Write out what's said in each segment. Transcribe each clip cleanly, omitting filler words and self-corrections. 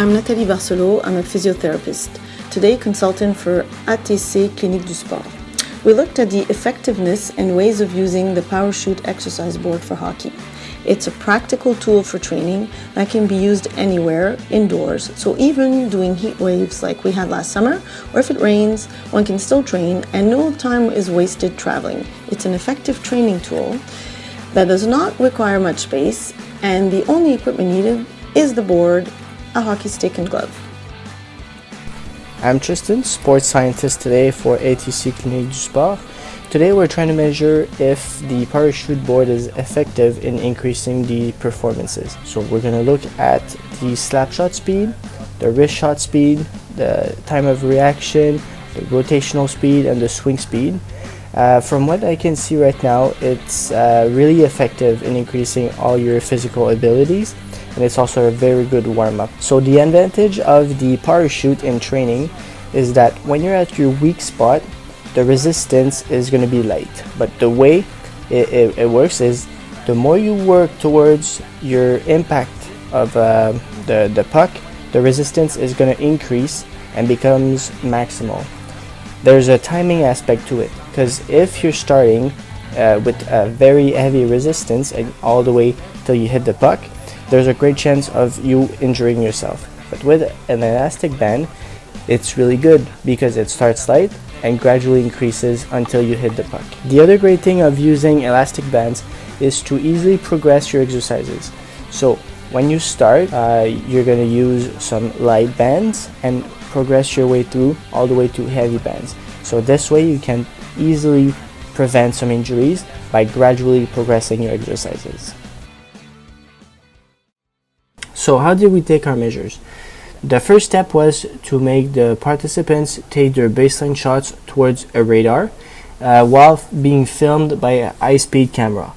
I'm Nathalie Barcelot. I'm a physiotherapist, today consultant for ATC Clinique du Sport. We looked at the effectiveness and ways of using the PowerShoot exercise board for hockey. It's a practical tool for training that can be used anywhere, indoors, so even doing heat waves like we had last summer, or if it rains, one can still train and no time is wasted traveling. It's an effective training tool that does not require much space, and the only equipment needed is the board, a hockey stick and glove. I'm Tristan, sports scientist today for ATC Clinique du Sport. Today we're trying to measure if the PowerShoot board is effective in increasing the performances. So we're going to look at the slap shot speed, the wrist shot speed, the time of reaction, the rotational speed, and the swing speed. From what I can see right now, it's really effective in increasing all your physical abilities, and it's also a very good warm-up. So the advantage of the PowerShoot in training is that when you're at your weak spot, the resistance is going to be light. But the way it works is the more you work towards your impact of the puck, the resistance is going to increase and becomes maximal. There's a timing aspect to it, because if you're starting with a very heavy resistance and all the way till you hit the puck, there's a great chance of you injuring yourself. But with an elastic band, it's really good because it starts light and gradually increases until you hit the puck. The other great thing of using elastic bands is to easily progress your exercises. So when you start, you're going to use some light bands and progress your way through all the way to heavy bands. So this way you can easily prevent some injuries by gradually progressing your exercises. So how did we take our measures? The first step was to make the participants take their baseline shots towards a radar while being filmed by a high-speed camera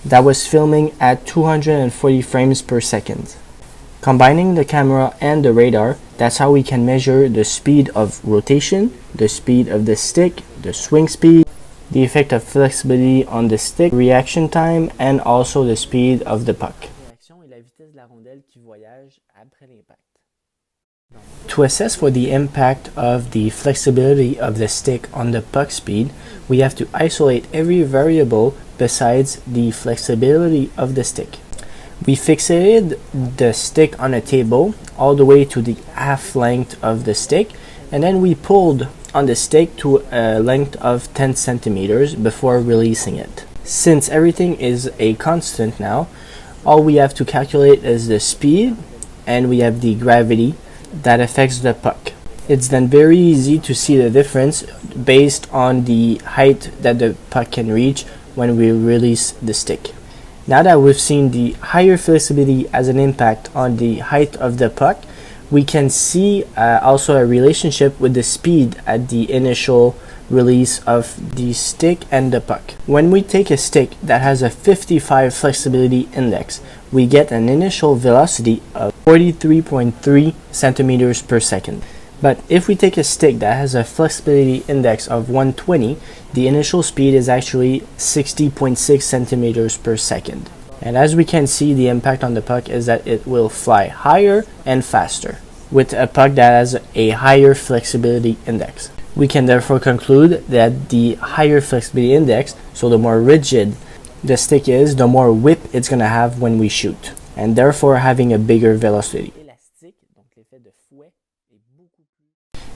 that was filming at 240 frames per second. Combining the camera and the radar, that's how we can measure the speed of rotation, the speed of the stick, the swing speed, the effect of flexibility on the stick, reaction time, and also the speed of the puck. To assess for the impact of the flexibility of the stick on the puck speed, we have to isolate every variable besides the flexibility of the stick. We fixated the stick on a table all the way to the half length of the stick, and then we pulled on the stick to a length of 10 centimeters before releasing it. Since everything is a constant now, all we have to calculate is the speed, and we have the gravity that affects the puck. It's then very easy to see the difference based on the height that the puck can reach when we release the stick. Now that we've seen the higher flexibility as an impact on the height of the puck, we can see also a relationship with the speed at the initial release of the stick and the puck. When we take a stick that has a 55 flexibility index, we get an initial velocity of 43.3 centimeters per second. But if we take a stick that has a flexibility index of 120, the initial speed is actually 60.6 centimeters per second. And as we can see, the impact on the puck is that it will fly higher and faster with a puck that has a higher flexibility index. We can therefore conclude that the higher flexibility index, so the more rigid the stick is, the more whip it's going to have when we shoot, and therefore having a bigger velocity.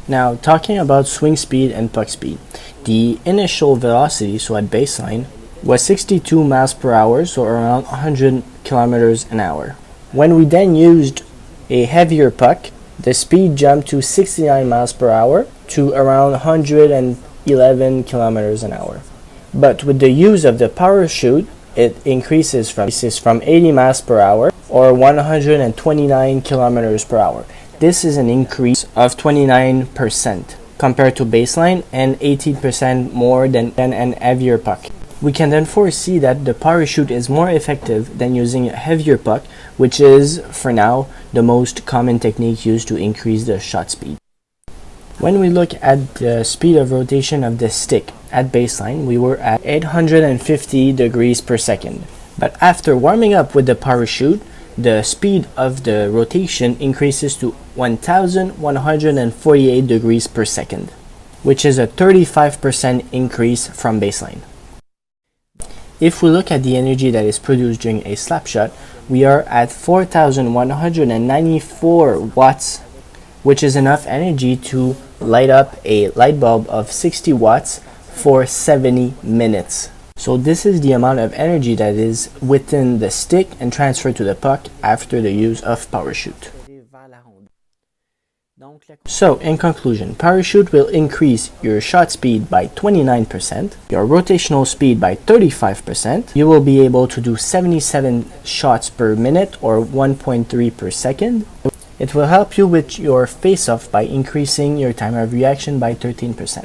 Now, talking about swing speed and puck speed, the initial velocity, so at baseline, was 62 miles per hour, so around 100 kilometers an hour. When we then used a heavier puck, the speed jumped to 69 miles per hour to around 111 kilometers an hour. But with the use of the PowerShoot, it increases from 80 miles per hour or 129 kilometers per hour. This is an increase of 29% compared to baseline and 18% more than an heavier puck. We can therefore see that the PowerShoot is more effective than using a heavier puck, which is, for now, the most common technique used to increase the shot speed. When we look at the speed of rotation of the stick at baseline, we were at 850 degrees per second. But after warming up with the PowerShoot, the speed of the rotation increases to 1,148 degrees per second, which is a 35% increase from baseline. If we look at the energy that is produced during a slap shot, we are at 4,194 watts, which is enough energy to light up a light bulb of 60 watts for 70 minutes. So this is the amount of energy that is within the stick and transferred to the puck after the use of PowerShoot. So in conclusion, PowerShoot will increase your shot speed by 29%, your rotational speed by 35%. You will be able to do 77 shots per minute or 1.3 per second. It will help you with your face-off by increasing your time of reaction by 13%.